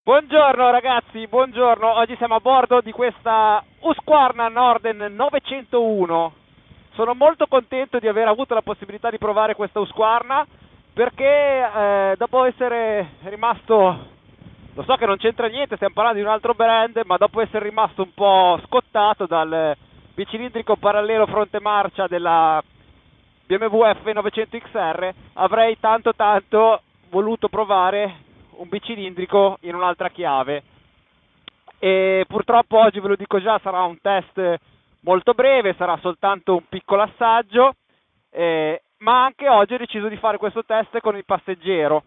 Buongiorno ragazzi, buongiorno. Oggi siamo a bordo di questa Husqvarna Norden 901. Sono molto contento di aver avuto la possibilità di provare questa Husqvarna perché dopo essere rimasto, lo so che non c'entra niente, stiamo parlando di un altro brand, ma dopo essere rimasto un po' scottato dal bicilindrico parallelo fronte marcia della BMW F900 XR, avrei tanto voluto provare un bicilindrico in un'altra chiave. E purtroppo oggi, ve lo dico già, sarà un test molto breve, sarà soltanto un piccolo assaggio, ma anche oggi ho deciso di fare questo test con il passeggero,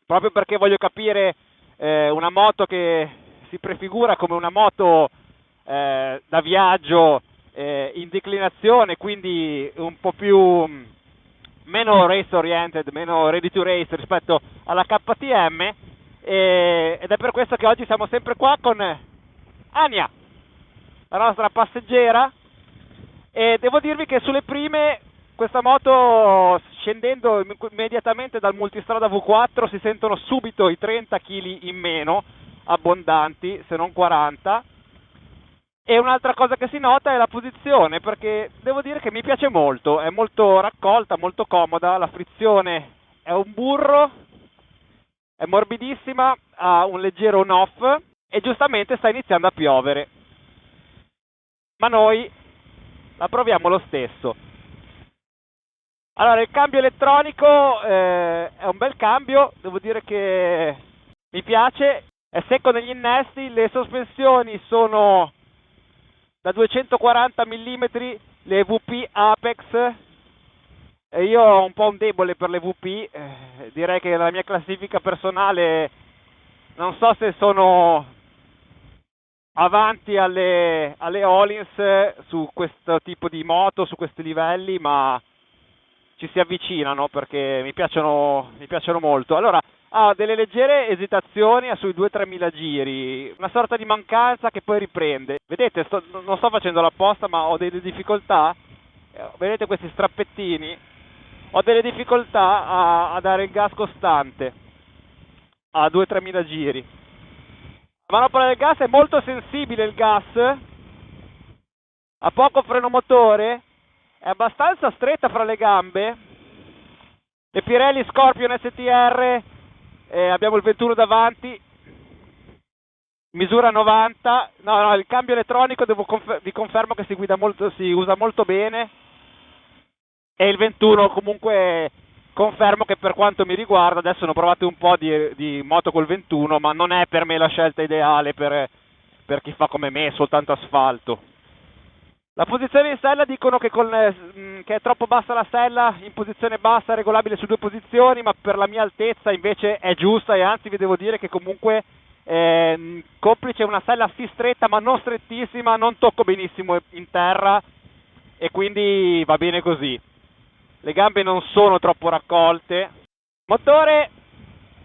proprio perché voglio capire una moto che si prefigura come una moto da viaggio in declinazione, quindi un po' più meno race oriented, meno ready to race rispetto alla KTM, ed è per questo che oggi siamo sempre qua con Ania, la nostra passeggera, e devo dirvi che sulle prime questa moto, scendendo immediatamente dal multistrada V4, si sentono subito i 30 kg in meno, abbondanti, se non 40. E un'altra cosa che si nota è la posizione, perché devo dire che mi piace molto, è molto raccolta, molto comoda, la frizione è un burro, è morbidissima, ha un leggero on-off e giustamente sta iniziando a piovere. Ma noi la proviamo lo stesso. Allora, il cambio elettronico è un bel cambio, devo dire che mi piace, è secco negli innesti, le sospensioni sono da 240 mm, le VP Apex, e io ho un po' un debole per le VP, direi che la mia classifica personale non so se sono avanti alle Öhlins su questo tipo di moto, su questi livelli, ma ci si avvicinano perché mi piacciono molto. Allora, ha delle leggere esitazioni sui 2-3 mila giri, una sorta di mancanza che poi riprende. Vedete, non sto facendo l'apposta, ma ho delle difficoltà. Vedete questi strappettini? Ho delle difficoltà a dare il gas costante a 2-3 mila giri. La manopola del gas è molto sensibile, il gas, ha poco freno motore, è abbastanza stretta fra le gambe. Le Pirelli Scorpion STR, abbiamo il 21 davanti, misura 90. No, il cambio elettronico vi confermo che si usa molto bene, e il 21 comunque confermo che per quanto mi riguarda, adesso ne ho provate un po' di moto col 21, ma non è per me la scelta ideale per chi fa come me, soltanto asfalto. La posizione in sella dicono che è troppo bassa la sella, in posizione bassa, regolabile su 2 posizioni, ma per la mia altezza invece è giusta, e anzi vi devo dire che comunque complice una sella sì stretta ma non strettissima, non tocco benissimo in terra e quindi va bene così. Le gambe non sono troppo raccolte. Motore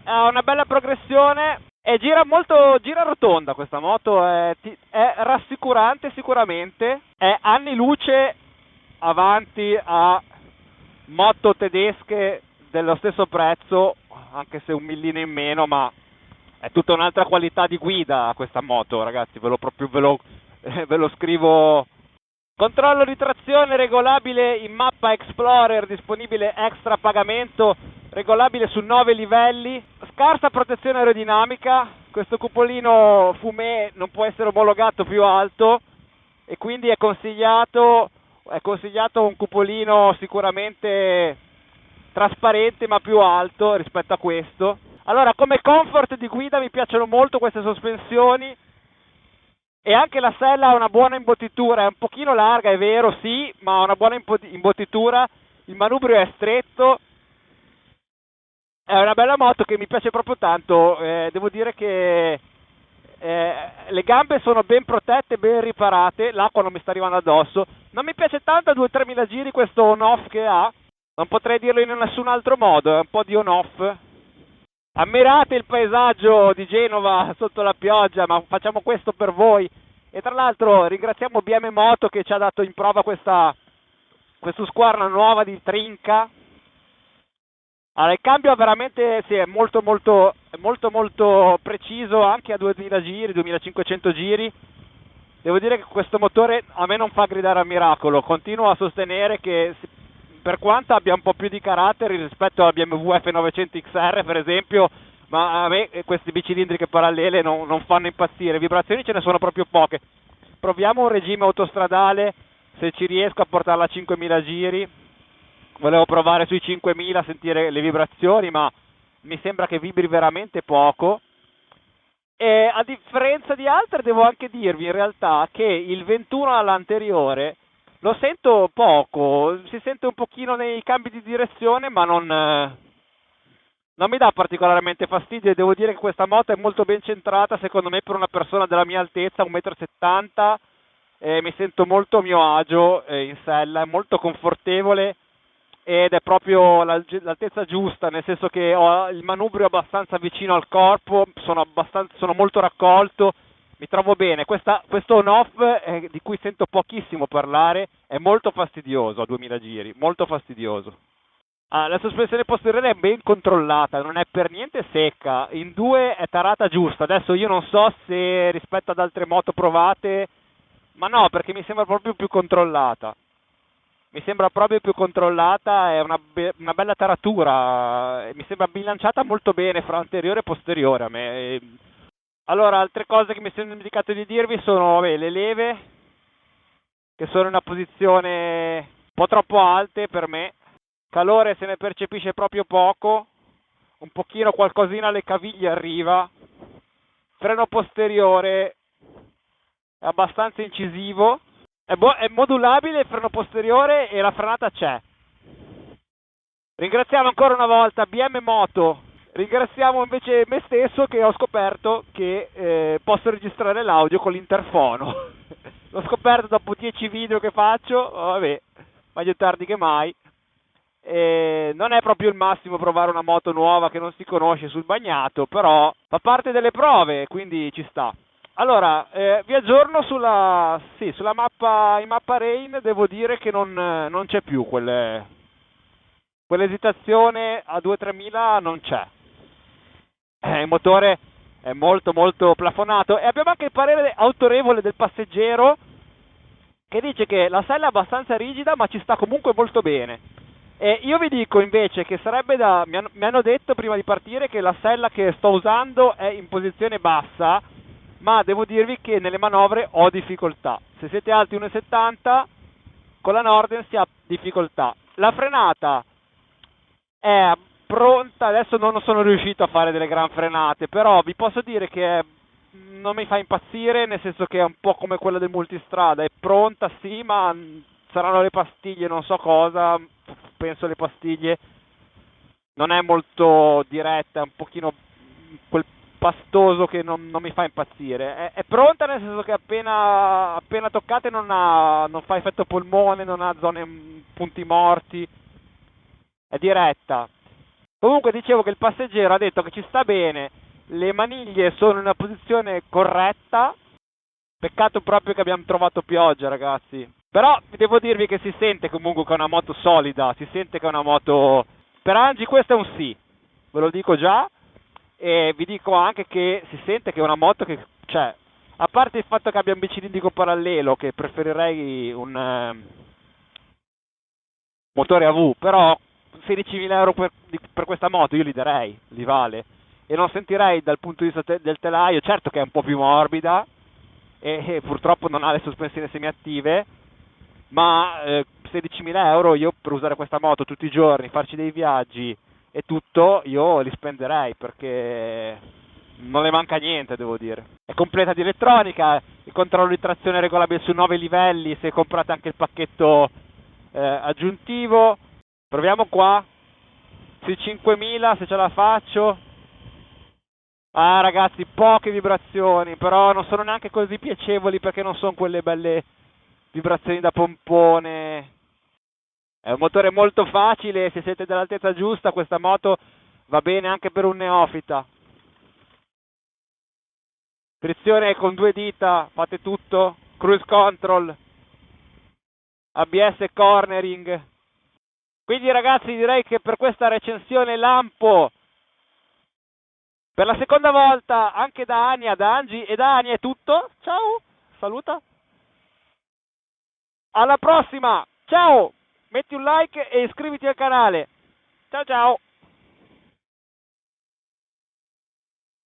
ha una bella progressione e gira rotonda questa moto, è rassicurante sicuramente, è anni luce avanti a moto tedesche dello stesso prezzo, anche se un millino in meno, ma è tutta un'altra qualità di guida questa moto, ragazzi, ve lo scrivo. Controllo di trazione regolabile in mappa Explorer, disponibile extra pagamento, regolabile su 9 livelli, scarsa protezione aerodinamica, questo cupolino fumé non può essere omologato più alto e quindi è consigliato un cupolino sicuramente trasparente ma più alto rispetto a questo. Allora, come comfort di guida mi piacciono molto queste sospensioni, e anche la sella ha una buona imbottitura, è un pochino larga, è vero, sì, ma ha una buona imbottitura, il manubrio è stretto, è una bella moto che mi piace proprio tanto. Devo dire che le gambe sono ben protette, ben riparate, l'acqua non mi sta arrivando addosso. Non mi piace tanto a 2-3 mila giri questo on-off che ha, non potrei dirlo in nessun altro modo, è un po' di on-off. Ammirate il paesaggio di Genova sotto la pioggia, ma facciamo questo per voi. E tra l'altro ringraziamo BM Moto che ci ha dato in prova questa Husqvarna nuova di Trinca. Allora, il cambio veramente sì, è molto preciso anche a 2000 giri, 2500 giri. Devo dire che questo motore a me non fa gridare al miracolo, continuo a sostenere che per quanto abbia un po' più di caratteri rispetto al BMW F900 XR per esempio, ma a me queste bicilindriche parallele non fanno impazzire, vibrazioni ce ne sono proprio poche. Proviamo un regime autostradale, se ci riesco a portarla a 5000 giri. Volevo provare sui 5000 a sentire le vibrazioni, ma mi sembra che vibri veramente poco. E a differenza di altre devo anche dirvi in realtà che il 21 all'anteriore lo sento poco, si sente un pochino nei cambi di direzione, ma non mi dà particolarmente fastidio e devo dire che questa moto è molto ben centrata secondo me per una persona della mia altezza, 1,70 m, mi sento molto a mio agio in sella, è molto confortevole ed è proprio l'altezza giusta, nel senso che ho il manubrio abbastanza vicino al corpo, sono molto raccolto, mi trovo bene. Questo on-off di cui sento pochissimo parlare è molto fastidioso a 2000 giri, molto fastidioso. La sospensione posteriore è ben controllata, non è per niente secca, in due è tarata giusta. Adesso io non so se rispetto ad altre moto provate, ma no, perché mi sembra proprio più controllata. Mi sembra proprio più controllata, è una bella taratura, mi sembra bilanciata molto bene fra anteriore e posteriore a me. Allora, altre cose che mi sono dimenticato di dirvi sono vabbè, le leve, che sono in una posizione un po' troppo alte per me, calore se ne percepisce proprio poco, un pochino qualcosina alle caviglie arriva, freno posteriore è abbastanza incisivo, è modulabile il freno posteriore e la frenata c'è. Ringraziamo ancora una volta BM Moto, ringraziamo invece me stesso che ho scoperto che posso registrare l'audio con l'interfono. L'ho scoperto dopo 10 video che faccio, vabbè, meglio tardi che mai. Non è proprio il massimo provare una moto nuova che non si conosce sul bagnato, però fa parte delle prove, quindi ci sta. Allora, vi aggiorno sulla mappa, in mappa Rain, devo dire che non c'è più quell'esitazione a 2-3 mila, non c'è. Il motore è molto plafonato e abbiamo anche il parere autorevole del passeggero che dice che la sella è abbastanza rigida ma ci sta comunque molto bene. E io vi dico invece che sarebbe mi hanno detto prima di partire che la sella che sto usando è in posizione bassa, ma devo dirvi che nelle manovre ho difficoltà. Se siete alti 1,70 con la Norden si ha difficoltà. La frenata è pronta, adesso non sono riuscito a fare delle gran frenate, però vi posso dire che non mi fa impazzire, nel senso che è un po' come quella del multistrada, è pronta sì, ma saranno le pastiglie, non so cosa, penso le pastiglie, non è molto diretta, è un pochino quel pastoso che non mi fa impazzire. È pronta nel senso che appena toccate non fa effetto polmone, non ha zone, punti morti, è diretta. Comunque dicevo che il passeggero ha detto che ci sta bene, le maniglie sono in una posizione corretta, peccato proprio che abbiamo trovato pioggia ragazzi. Però devo dirvi che si sente comunque che è una moto solida, si sente che è una moto... Per Angi questo è un sì, ve lo dico già, e vi dico anche che si sente che è una moto che... cioè, a parte il fatto che abbia un bicilindrico parallelo, che preferirei un motore AV, però 16.000 euro per questa moto io li darei, li vale. E non sentirei dal punto di vista del telaio, certo che è un po' più morbida, e purtroppo non ha le sospensioni semiattive, ma 16.000 euro io per usare questa moto tutti i giorni, farci dei viaggi e tutto, io li spenderei perché non le manca niente, devo dire. È completa di elettronica, il controllo di trazione è regolabile su 9 livelli se comprate anche il pacchetto aggiuntivo. Proviamo qua, sui 5.000 se ce la faccio. Ah ragazzi, poche vibrazioni, però non sono neanche così piacevoli perché non sono quelle belle vibrazioni da pompone. È un motore molto facile, se siete dell'altezza giusta questa moto va bene anche per un neofita. Frizione con 2 dita, fate tutto, cruise control, ABS cornering, Quindi ragazzi, direi che per questa recensione lampo, per la seconda volta, anche da Ania, da Angie e da Ania è tutto. Ciao, saluta. Alla prossima, ciao, metti un like e iscriviti al canale. Ciao ciao.